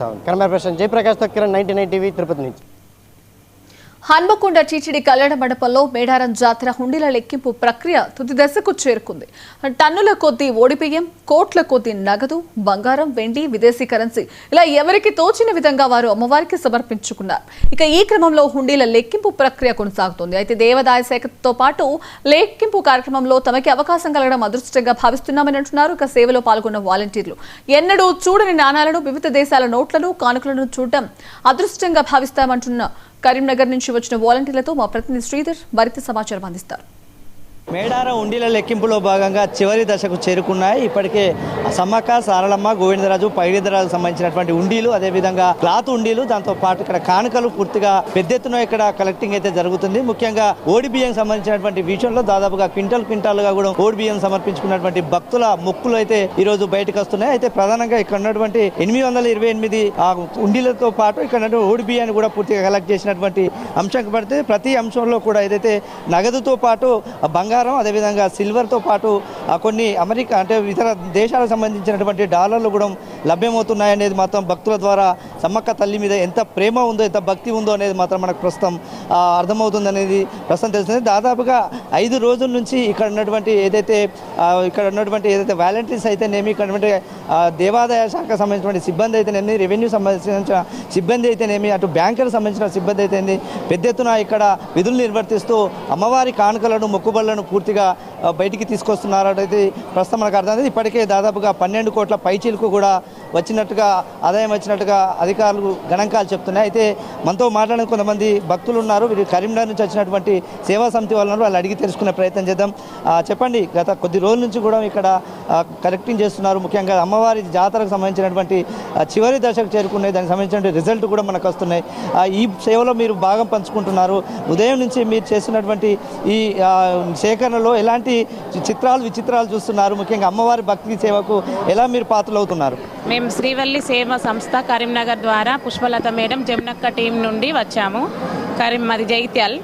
Camera person Jayaprakash తో Kiran 99 TV Tirupati నుంచి. Hanamkonda TTD కళ్యాణ మండపంలో మేడారం జాతర హుండీల లెక్కింపు ప్రక్రియ తుది దశకు చేరుకుంది. టన్నుల కొద్దీ ఓడిబియ్యం, కోట్ల కొద్దీ నగదు, బంగారం, వెండి, విదేశీ కరెన్సీ ఇలా ఎవరికి తోచిన విధంగా వారు అమ్మవారికి సమర్పించుకున్నారు. ఇక ఈ క్రమంలో హుండీల లెక్కింపు ప్రక్రియ కొనసాగుతోంది. అయితే దేవాదాయ శాఖతో పాటు లెక్కింపు కార్యక్రమంలో తమకి అవకాశం కలగడం అదృష్టంగా భావిస్తున్నామని అంటున్నారు. ఇక సేవలో పాల్గొన్న వాలంటీర్లు ఎన్నడూ చూడని నాణాలను, వివిధ దేశాల నోట్లను, కానుకలను చూడటం అదృష్టంగా భావిస్తామంటున్న కరీంనగర్ నుంచి వచ్చిన వాలంటీర్లతో మా ప్రతినిధి శ్రీధర్ మరింత సమాచారం అందిస్తారు. మేడారం ఉండిల లెక్కింపులో భాగంగా చివరి దశకు చేరుకున్నాయి. ఇప్పటికే సమ్మక్క, సారలమ్మ, గోవిందరాజు, పైడిదరాజుకు సంబంధించినటువంటి ఉండిలు, అదేవిధంగా క్లాత్ ఉండిలు, దాంతో పాటు ఇక్కడ కానుకలు పూర్తిగా పెద్ద ఎత్తున ఇక్కడ కలెక్టింగ్ అయితే జరుగుతుంది. ముఖ్యంగా ఓడి బియ్యం సంబంధించినటువంటి విషయంలో దాదాపుగా క్వింటాలుగా కూడా ఓడి బియ్యం సమర్పించుకున్నటువంటి భక్తుల మొక్కులు అయితే ఈ రోజు బయటకు వస్తున్నాయి. అయితే ప్రధానంగా ఇక్కడ ఉన్నటువంటి 828 ఉండిలతో పాటు ఇక్కడ ఓడి బియ్యాన్ని కూడా పూర్తిగా కలెక్ట్ చేసినటువంటి అంశం పడితే ప్రతి అంశంలో కూడా ఏదైతే నగదుతో పాటు బంగారం, అదేవిధంగా సిల్వర్తో పాటు కొన్ని అమెరికా అంటే ఇతర దేశాలకు సంబంధించినటువంటి డాలర్లు కూడా లభ్యమవుతున్నాయనేది మాత్రం భక్తుల ద్వారా సమ్మక్క తల్లి మీద ఎంత ప్రేమ ఉందో, ఎంత భక్తి ఉందో అనేది మాత్రం మనకు ప్రస్తుతం అర్థమవుతుంది అనేది ప్రస్తుతం తెలుస్తుంది. దాదాపుగా 5 రోజుల నుంచి ఇక్కడ ఉన్నటువంటి ఏదైతే వాలంటీర్స్ అయితేనేమి, ఇక్కడ దేవాదాయ శాఖకు సంబంధించినటువంటి సిబ్బంది అయితేనేమి, రెవెన్యూ సంబంధించిన సిబ్బంది అయితేనేమి, అటు బ్యాంకులకు సంబంధించిన సిబ్బంది అయితేనేమి పెద్ద ఎత్తున ఇక్కడ విధులు నిర్వర్తిస్తూ అమ్మవారి కానుకలను, మొక్కుబళ్లను పూర్తిగా బయటికి తీసుకొస్తున్నారైతే ప్రస్తుతం మనకు అర్థమైంది. ఇప్పటికే దాదాపుగా 12 కోట్ల పైచీలకు కూడా వచ్చినట్టుగా, ఆదాయం వచ్చినట్టుగా అధికారులు గణాంకాలు చెప్తున్నాయి. అయితే మనతో మాట్లాడిన కొంతమంది భక్తులు ఉన్నారు. వీరు కరీంనగర్ నుంచి వచ్చినటువంటి సేవా సమితి వాళ్ళు అడిగి తెలుసుకునే ప్రయత్నం చేద్దాం. చెప్పండి, గత కొద్ది రోజుల నుంచి కూడా ఇక్కడ కలెక్టింగ్ చేస్తున్నారు. ముఖ్యంగా అమ్మవారి జాతరకు సంబంధించినటువంటి చివరి దశకు చేరుకున్నాయి. దానికి సంబంధించిన రిజల్ట్ కూడా మనకు వస్తున్నాయి. ఈ సేవలో మీరు భాగం పంచుకుంటున్నారు. ఉదయం నుంచి మీరు చేస్తున్నటువంటి ఈ సేకరణలో ఎలాంటి విచిత్రాలు చూస్తున్నారు? ముఖ్యంగా అమ్మవారి భక్తి సేవకు ఎలా మీరు పాత్రలు అవుతున్నారు? మేము శ్రీవల్లి సేవా సంస్థ కరీంనగర్ ద్వారా పుష్పలత మేడం, జమునక్క టీం నుండి వచ్చాము. మాది జైత్యాల్,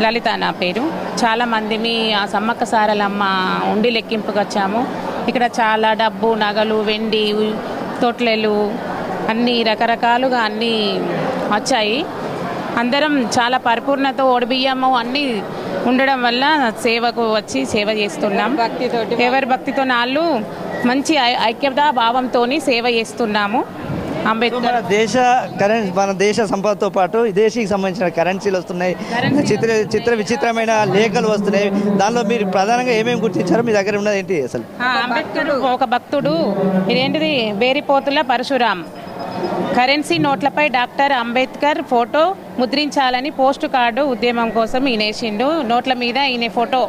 లలిత నా పేరు. చాలామంది మీ సమ్మక్క సారలమ్మ ఉండి లెక్కింపుకి వచ్చాము. ఇక్కడ చాలా డబ్బు, నగలు, వెండి, తొట్లెలు అన్నీ రకరకాలుగా అన్నీ వచ్చాయి. అందరం చాలా పరిపూర్ణత, ఓడిబియ్యము అన్నీ ఉండడం వల్ల సేవకు వచ్చి సేవ చేస్తున్నాం. ఎవరి భక్తితో నాళ్ళు మంచి ఐక్యతా భావంతో సేవ చేస్తున్నాము. అంబేద్కర్ మన దేశ సంపదతో పాటు విదేశీకి సంబంధించిన కరెన్సీలు వస్తున్నాయి, విచిత్రమైన లేఖలు వస్తున్నాయి. దానిలో మీరు ప్రధానంగా ఏమేమి గుర్తించారో మీ దగ్గర ఉన్నది ఏంటి? అసలు అంబేద్కర్ ఒక భక్తుడు, ఇదేంటిది బేరిపోతుల పరశురాం కరెన్సీ నోట్లపై డాక్టర్ అంబేద్కర్ ఫోటో ముద్రించాలని పోస్ట్ కార్డు ఉద్యమం కోసం ఈయన వేసిండు. నోట్ల మీద ఈయన ఫోటో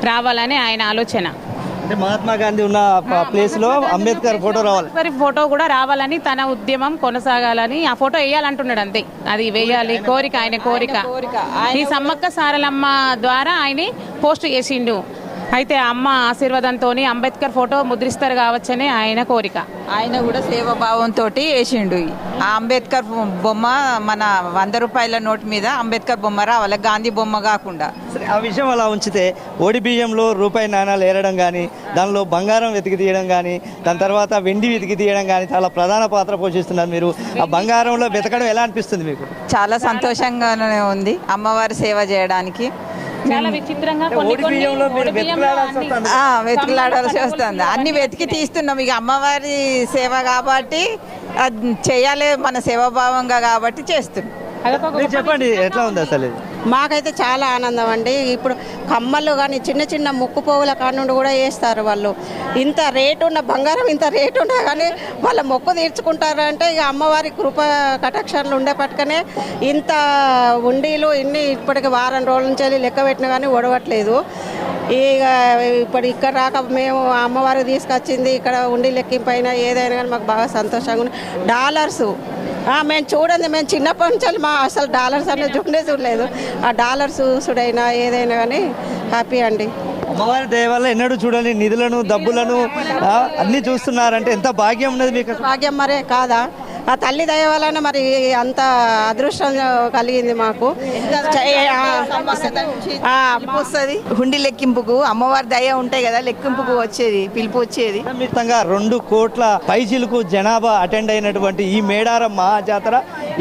రావాలని ఆయన ఆలోచన. మహాత్మా గాంధీ ఉన్న ప్లేస్ లో అంబేద్కర్ ఫోటో రావాలి, ఫోటో కూడా రావాలని తన ఉద్యమం కొనసాగాలని ఆ ఫోటో వేయాలంటున్నాడు. అంతే, అది వేయాలి కోరిక, ఆయన కోరిక. ఈ సమ్మక్క సారలమ్మ ద్వారా ఆయన పోస్ట్ చేసిండు. అయితే అమ్మ ఆశీర్వాదంతో అంబేద్కర్ ఫోటో ముద్రిస్తారు కావచ్చని ఆయన కోరిక. ఆయన కూడా సేవాభావంతో వేసిండు. ఆ అంబేద్కర్ బొమ్మ మన 100 రూపాయల నోటు మీద అంబేద్కర్ బొమ్మ రావాలి, గాంధీ బొమ్మ కాకుండా. ఆ విషయం అలా ఉంచితే ఓడి బియ్యంలో రూపాయి నాణాలు ఏరడం కానీ, దానిలో బంగారం వెతికి తీయడం కానీ, దాని తర్వాత వెండి వెతికి తీయడం కానీ చాలా ప్రధాన పాత్ర పోషిస్తున్నారు మీరు. ఆ బంగారంలో వెతకడం ఎలా అనిపిస్తుంది మీకు? చాలా సంతోషంగానే ఉంది అమ్మవారి సేవ చేయడానికి. చాలా విచిత్రంగా వెతికిలాడాల్సి వస్తుంది. అన్ని వెతికి తీస్తున్నాం. ఇక అమ్మవారి సేవ కాబట్టి చేయాలి, మన సేవాభావంగా కాబట్టి చేస్తున్నాం. చెప్పండి, ఎట్లా ఉంది అసలు? మాకైతే చాలా ఆనందం అండి. ఇప్పుడు కమ్మలు కానీ చిన్న ముక్కు పోగుల కానుండి కూడా వేస్తారు వాళ్ళు. ఇంత రేటు ఉన్న బంగారం, ఇంత రేటు ఉన్నా కానీ వాళ్ళ మొక్కు తీర్చుకుంటారంటే ఇక అమ్మవారి కృప కటాక్షాలు ఉండే పట్టుకనే ఇంత ఉండీలు ఇన్ని ఇప్పటికి వారం రోజుల నుంచి లెక్క పెట్టినా కానీ ఒడవట్లేదు. ఇక ఇప్పుడు ఇక్కడ రాక మేము అమ్మవారికి తీసుకొచ్చింది ఇక్కడ ఉండి లెక్కింపు అయినా ఏదైనా కానీ మాకు బాగా సంతోషంగా ఉంది. డాలర్సు మేము చూడండి, మేము చిన్నప్పటి నుంచి అసలు డాలర్స్ అనేది చూడలేదు. ఆ డాలర్స్ చూడైనా ఏదైనా కానీ హ్యాపీ అండి. అమ్మవారి దయ వల్ల ఎన్నడూ చూడని నిధులను, డబ్బులను అన్నీ చూస్తున్నారంటే ఎంత భాగ్యం ఉన్నది మీకు? భాగ్యం మరే కాదా? ఆ తల్లి దయ వలన మరి అంత అదృష్టం కలిగింది మాకు. వస్తుంది హుండీ లెక్కింపుకు అమ్మవారి దయ ఉంటాయి కదా, లెక్కింపుకు వచ్చేది పిలుపు వచ్చేది. నిమిత్తంగా 2 కోట్ల పైచిలకు జనాభా అటెండ్ అయినటువంటి ఈ మేడారం మహాజాతర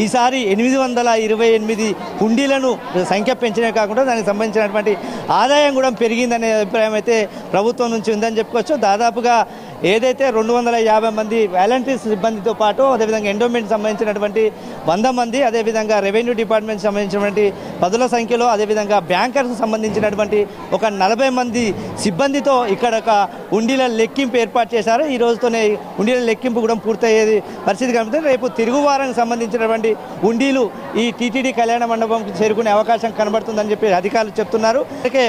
ఈసారి 828 హుండీలను సంఖ్య పెంచడమే కాకుండా దానికి సంబంధించినటువంటి ఆదాయం కూడా పెరిగిందనే అభిప్రాయం అయితే ప్రభుత్వం నుంచి ఉందని చెప్పుకోవచ్చు. దాదాపుగా ఏదైతే 250 మంది వాలంటీర్స్ సిబ్బందితో పాటు అదేవిధంగా ఎండోమెంట్ సంబంధించినటువంటి 100 మంది, అదేవిధంగా రెవెన్యూ డిపార్ట్మెంట్ సంబంధించినటువంటి పదుల సంఖ్యలో, అదేవిధంగా బ్యాంకర్స్ సంబంధించినటువంటి ఒక 40 మంది సిబ్బందితో ఇక్కడ ఒక ఉండిల లెక్కింపు ఏర్పాటు చేశారు. ఈ రోజుతోనే ఉండిల లెక్కింపు కూడా పూర్తయ్యేది పరిస్థితి కనిపిస్తుంది. రేపు తిరుగువారానికి సంబంధించినటువంటి ఉండీలు ఈ టీటీడీ కళ్యాణ మండపంకి చేరుకునే అవకాశం కనబడుతుందని చెప్పి అధికారులు చెప్తున్నారు. అందుకే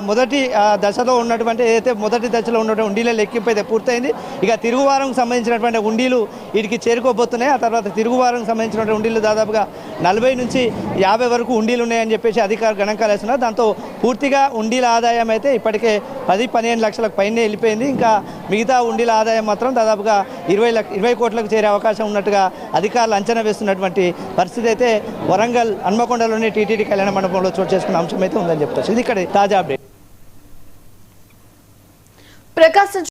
మొదటి దశలో ఉన్నటువంటి ఏదైతే మొదటి దశలో ఉన్నటువంటి ఉండీల లెక్కింపు అయితే పూర్తయింది. ఇక తిరుగువారం సంబంధించినటువంటి ఉండీలు వీటికి చేరుకోబోతున్నాయి. ఆ తర్వాత తిరుగువారం సంబంధించినటువంటి ఉండీలు దాదాపుగా 40 నుంచి 50 వరకు ఉండీలు ఉన్నాయని చెప్పేసి అధికారులు గణాంకాలు వేస్తున్నారు. దాంతో పూర్తిగా ఉండీల ఆదాయం అయితే ఇప్పటికే 10-15 లక్షలకు పైనే వెళ్ళిపోయింది. ఇంకా మిగతా ఉండీల ఆదాయం మాత్రం దాదాపుగా 20 కోట్లకు చేరే అవకాశం ఉన్నట్టుగా అధికారులు అంచనా వేస్తున్నటువంటి పరిస్థితి అయితే వరంగల్ హన్మకొండలోని టీటీడీ కళ్యాణ మండపంలో చోటు చేసుకున్న అంశం అయితే ఉందని చెప్తారు. ఇది ఇక్కడ తాజా అప్డేట్. ప్రకాశం